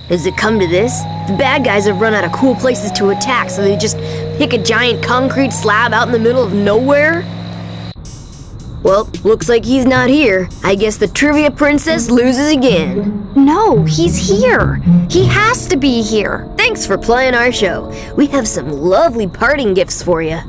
Has it come to this? The bad guys have run out of cool places to attack, so they just pick a giant concrete slab out in the middle of nowhere? Well, looks like he's not here. I guess the trivia princess loses again. No, he's here. He has to be here. Thanks for playing our show. We have some lovely parting gifts for you.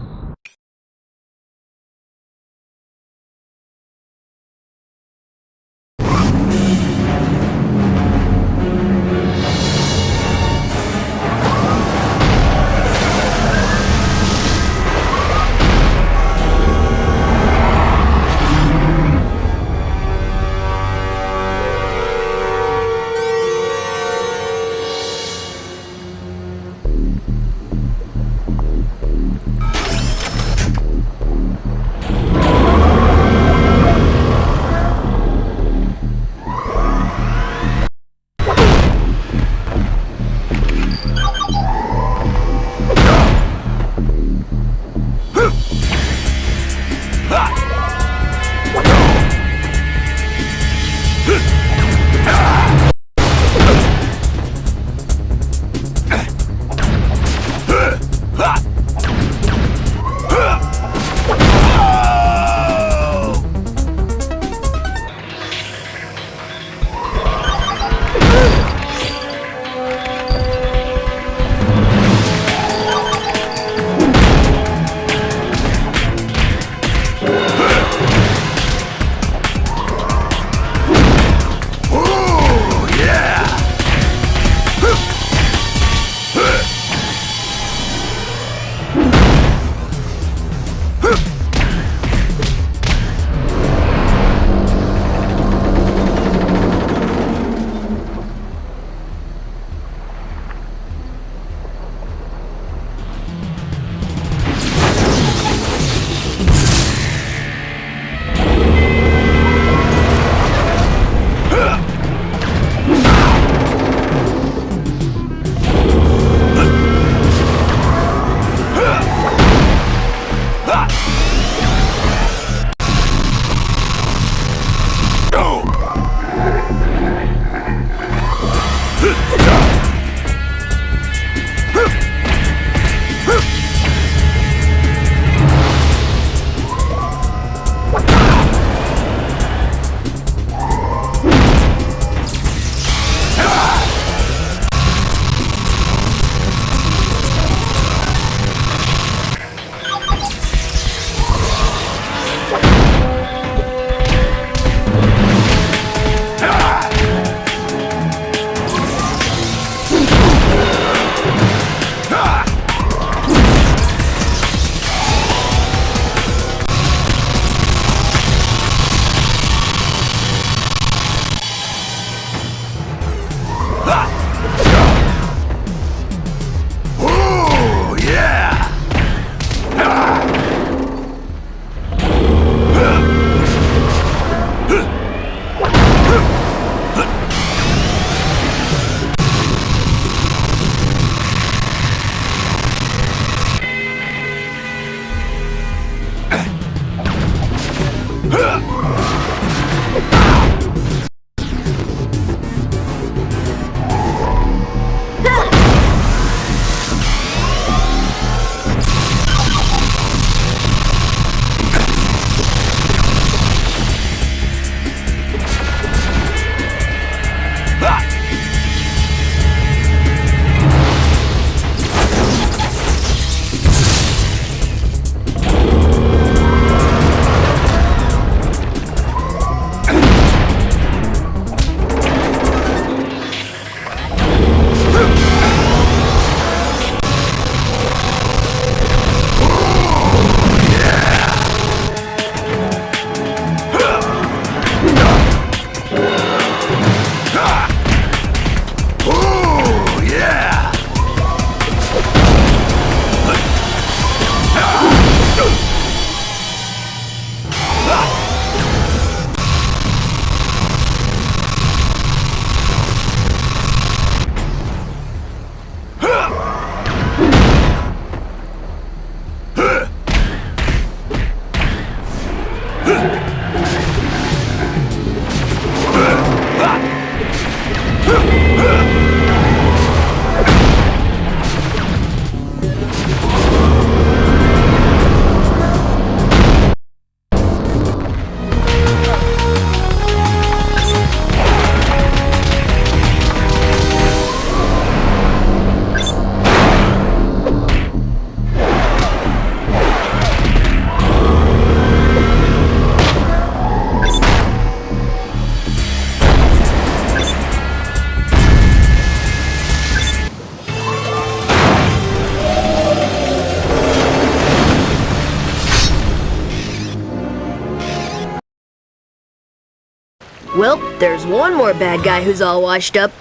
Well, there's one more bad guy who's all washed up.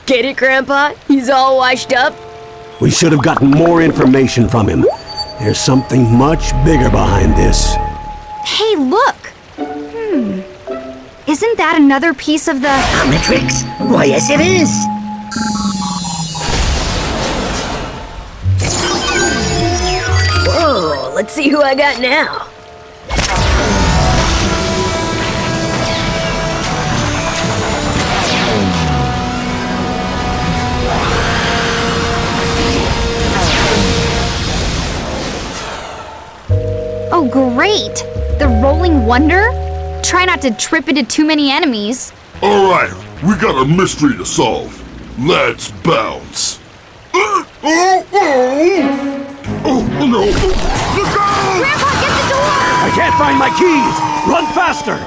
Get it, Grandpa? He's all washed up? We should have gotten more information from him. There's something much bigger behind this. Hey, look! Isn't that another piece of the... Omnitrix? Why, yes it is. Whoa, let's see who I got now. Oh, great! The Rolling Wonder? Try not to trip into too many enemies. Alright, we got a mystery to solve. Let's bounce. Oh no! Look out! Grandpa, get the door! I can't find my keys! Run faster!